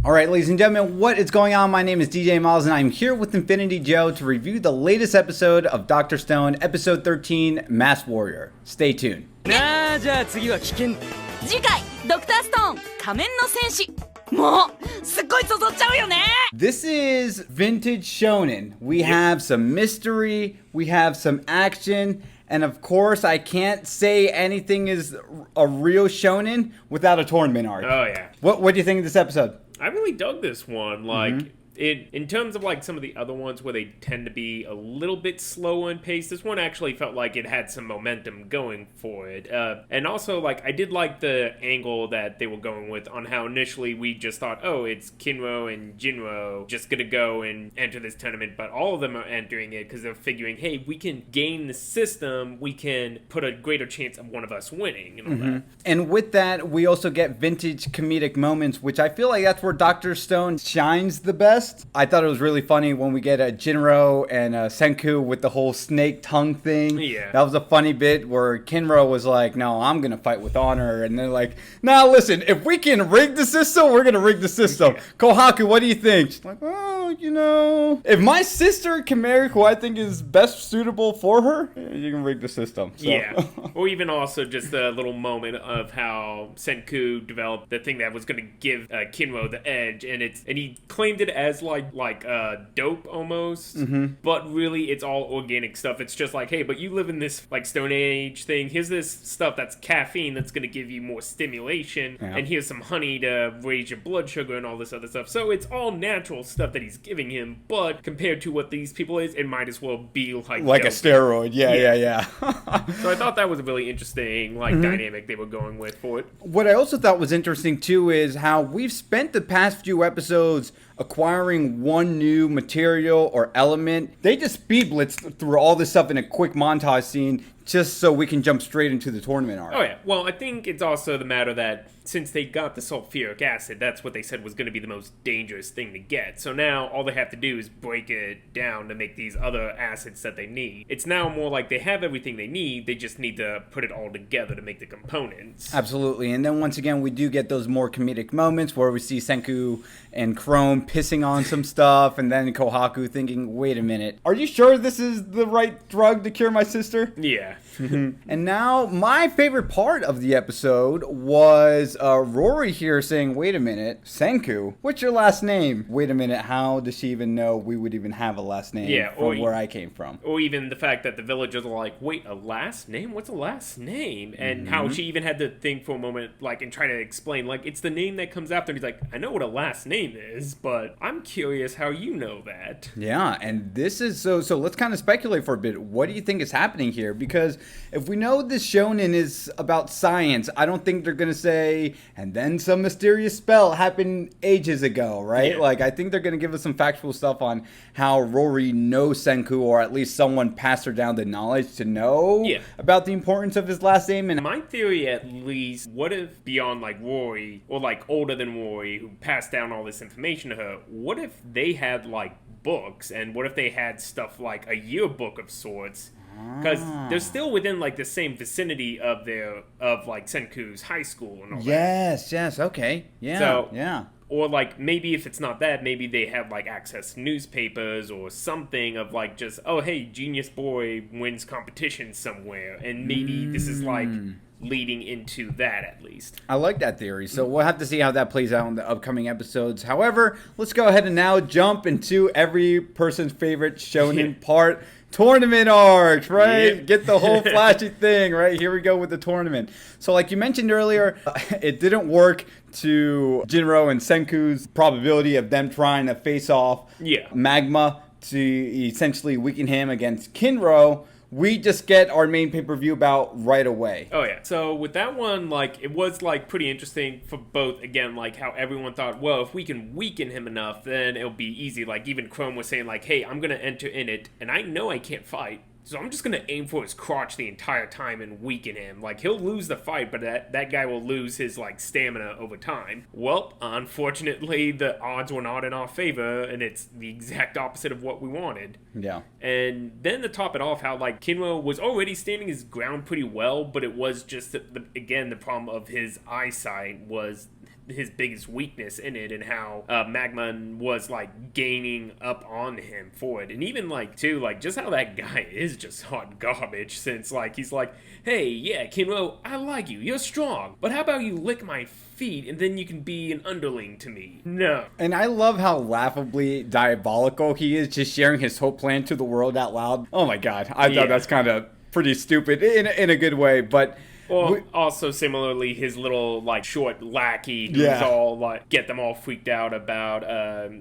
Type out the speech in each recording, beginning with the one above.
All right, ladies and gentlemen, what is going on? My name is DJ Miles, and I'm here with Infinity Joe to review the latest episode of Dr. Stone, episode 13, Masked Warrior. Stay tuned. じゃあ次は危険。次回ドクターストーン仮面の戦士。もうすっごいそそっちゃうよね。 This is vintage shonen. We have some mystery, we have some action, and of course, I can't say anything is a real shonen without a tournament arc. Oh, yeah. What do you think of this episode? I really dug this one. Like, in terms of like some of the other ones where they tend to be a little bit slower in pace, this one actually felt like it had some momentum going for it. And also, like, I did like the angle that they were going with on how initially we just thought, oh, it's Ginro and Ginro just gonna go and enter this tournament, but all of them are entering it because they're figuring, hey, we can gain the system, we can put a greater chance of one of us winning and all that. And with that, we also get vintage comedic moments, which I feel like that's where Dr. Stone shines the best. I thought it was really funny when we get a Ginro and a Senku with the whole snake tongue thing. Yeah. That was a funny bit where Ginro was like, no, I'm going to fight with honor. And they're like, nah, listen, if we can rig the system, we're going to rig the system. Yeah. Kohaku, what do you think? She's like, oh, you know, if my sister can marry who I think is best suitable for her, you can rig the system. So. Yeah. Or even also just a little moment of how Senku developed the thing that was going to give Ginro the edge, and he claimed it as like dope almost, but really it's all organic stuff. It's just like, hey, but you live in this like Stone Age thing. Here's this stuff that's caffeine that's going to give you more stimulation, and here's some honey to raise your blood sugar and all this other stuff. So it's all natural stuff that he's giving him, but compared to what these people is, it might as well be like a steroid. Yeah. So I thought that was a really interesting dynamic they were going with for it. What I also thought was interesting too is how we've spent the past few episodes acquiring one new material or element. They just speed blitzed through all this stuff in a quick montage scene just so we can jump straight into the tournament arc. Oh yeah, well I think it's also the matter that since they got the sulfuric acid, that's what they said was going to be the most dangerous thing to get. So now all they have to do is break it down to make these other acids that they need. It's now more like they have everything they need, they just need to put it all together to make the components. Absolutely, and then once again we do get those more comedic moments where we see Senku and Chrome pissing on some stuff, and then Kohaku thinking, wait a minute, are you sure this is the right drug to cure my sister? Yeah. And now, my favorite part of the episode was Ruri here saying, wait a minute, Senku, what's your last name? Wait a minute, how does she even know we would even have a last name from where I came from? Or even the fact that the villagers are like, wait, a last name? What's a last name? And how she even had to think for a moment, like, and try to explain, like, it's the name that comes after. And he's like, I know what a last name is, but I'm curious how you know that. Yeah, and this is, so let's kind of speculate for a bit. What do you think is happening here? Because if we know this shonen is about science, I don't think they're going to say, and then some mysterious spell happened ages ago, right? Yeah. Like, I think they're going to give us some factual stuff on how Ruri knows Senku, or at least someone passed her down the knowledge to know about the importance of his last name. And my theory, at least, what if beyond, like, Ruri, or, like, older than Ruri, who passed down all this information to her, what if they had, like, books, and what if they had stuff like a yearbook of sorts? Because they're still within, like, the same vicinity of like, Senku's high school and all that. Yes, okay. Yeah, so, yeah. Or, like, maybe if it's not that, maybe they have, like, access to newspapers or something of, like, just, oh, hey, genius boy wins competition somewhere. And maybe this is, like, leading into that, at least. I like that theory. So we'll have to see how that plays out in the upcoming episodes. However, let's go ahead and now jump into every person's favorite shonen part. Tournament arcs, right? Yep. Get the whole flashy thing, right? Here we go with the tournament. So like you mentioned earlier, it didn't work to Ginro and Senku's probability of them trying to face off Magma to essentially weaken him against Ginro. We just get our main pay-per-view bout right away. Oh, yeah. So with that one, like, it was, like, pretty interesting for both, again, like, how everyone thought, well, if we can weaken him enough, then it'll be easy. Like, even Chrome was saying, like, hey, I'm going to enter in it, and I know I can't fight. So I'm just going to aim for his crotch the entire time and weaken him. Like, he'll lose the fight, but that guy will lose his, like, stamina over time. Well, unfortunately, the odds were not in our favor, and it's the exact opposite of what we wanted. Yeah. And then to top it off, how, like, Ginro was already standing his ground pretty well, but it was just, again, the problem of his eyesight was his biggest weakness in it, and how Magma was like gaining up on him for it. And even like too, like just how that guy is just hot garbage, since like he's like, hey, yeah, Ginro, I like you, you're strong, but how about you lick my feet and then you can be an underling to me? No. And I love how laughably diabolical he is, just sharing his whole plan to the world out loud. Oh my god, I thought that's kind of pretty stupid in a good way, but Well, also similarly, his little like short lackey who's all like get them all freaked out about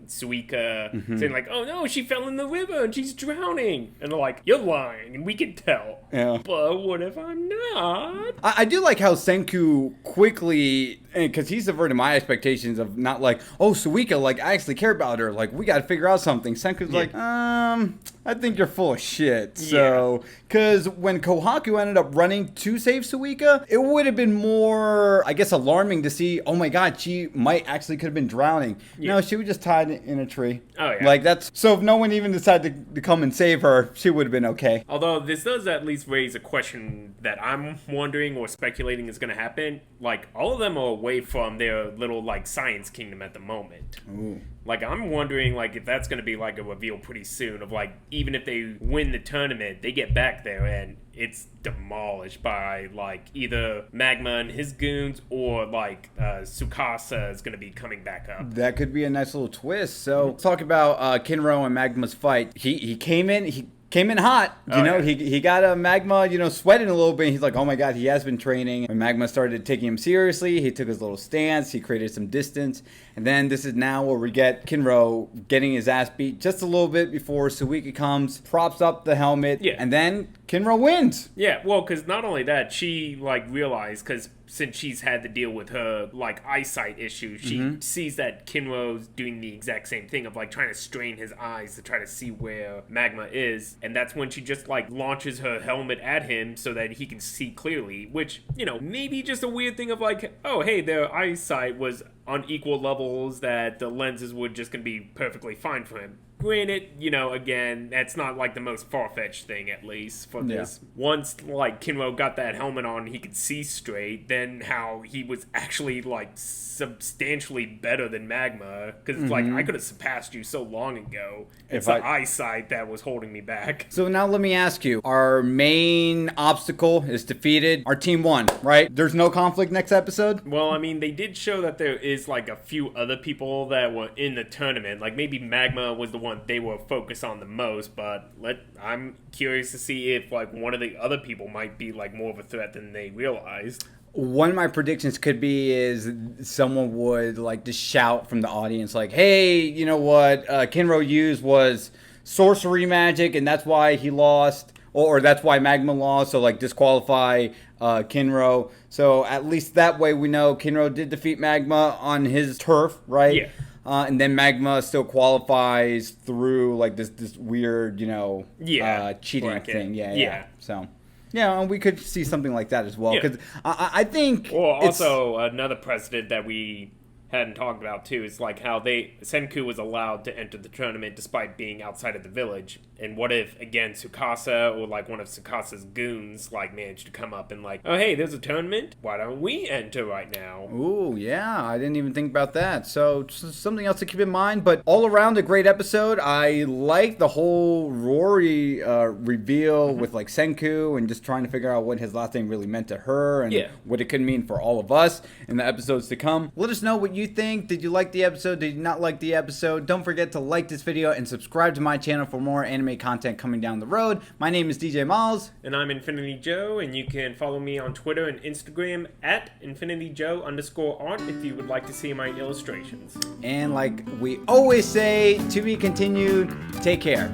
Suika saying like, "Oh no, she fell in the river and she's drowning," and they're like, "You're lying, and we can tell." Yeah. But what if I'm not? I do like how Senku quickly, because he's subverted my expectations of not like, oh, Suika, like I actually care about her, like we got to figure out something. Senku's like, I think you're full of shit. So, because when Kohaku ended up running to save Suika, it would have been more, I guess, alarming to see, oh my god, she might actually could have been drowning. No, she was just tied in a tree. Oh, yeah. Like that's, so if no one even decided to come and save her, she would have been okay. Although this does at least raise a question that I'm wondering or speculating is going to happen. Like, all of them are away from their little, like, science kingdom at the moment. Ooh. Like, I'm wondering, like, if that's going to be, like, a reveal pretty soon of, like, even if they win the tournament, they get back there and it's demolished by, like, either Magma and his goons or, like, Tsukasa is going to be coming back up. That could be a nice little twist. So, let's talk about Ginro and Magma's fight. He came in hot, you know. He got Magma, sweating a little bit. He's like, oh my god, he has been training. When Magma started taking him seriously, he took his little stance, he created some distance, and then this is now where we get Ginro getting his ass beat just a little bit before Suika comes, props up the helmet, and then Ginro wins. Yeah, well, because not only that, she, like, realized, because since she's had to deal with her, like, eyesight issues, she sees that Kinro's doing the exact same thing of, like, trying to strain his eyes to try to see where Magma is. And that's when she just, like, launches her helmet at him so that he can see clearly, which, maybe just a weird thing of, like, oh, hey, their eyesight was on equal levels, that the lenses were just going to be perfectly fine for him. Granted, again, that's not like the most far-fetched thing, at least, for this. Once, like, Ginro got that helmet on, he could see straight, then how he was actually, like, substantially better than Magma, because, like, I could have surpassed you so long ago. It's the eyesight that was holding me back. So now let me ask you, our main obstacle is defeated. Our team won, right? There's no conflict next episode? Well, I mean, they did show that there is, like, a few other people that were in the tournament. Like, maybe Magma was the one they were focused on the most, but I'm curious to see if, like, one of the other people might be, like, more of a threat than they realized. One of my predictions could be is someone would, like, just shout from the audience, like, hey, you know what Ginro used was sorcery magic, and that's why he lost, or that's why Magma lost, so, like, disqualify Ginro. So at least that way we know Ginro did defeat Magma on his turf, right? Yeah. And then Magma still qualifies through, like, this weird, cheating thing. Yeah. So, yeah, and we could see something like that as well. Because I think... Well, also, another precedent that we hadn't talked about, too, is, like, how Senku was allowed to enter the tournament despite being outside of the village. And what if, again, Tsukasa or, like, one of Tsukasa's goons, like, managed to come up and, like, oh, hey, there's a tournament? Why don't we enter right now? Ooh, yeah, I didn't even think about that. So, something else to keep in mind. But all around, a great episode. I like the whole Ruri reveal with, like, Senku and just trying to figure out what his last name really meant to her and what it could mean for all of us in the episodes to come. Let us know what you think. Did you like the episode? Did you not like the episode? Don't forget to like this video and subscribe to my channel for more anime content coming down the road. My name is DJ Miles. And I'm Infinity Joe, and you can follow me on Twitter and Instagram at InfinityJoe_art if you would like to see my illustrations. And like we always say, to be continued, take care.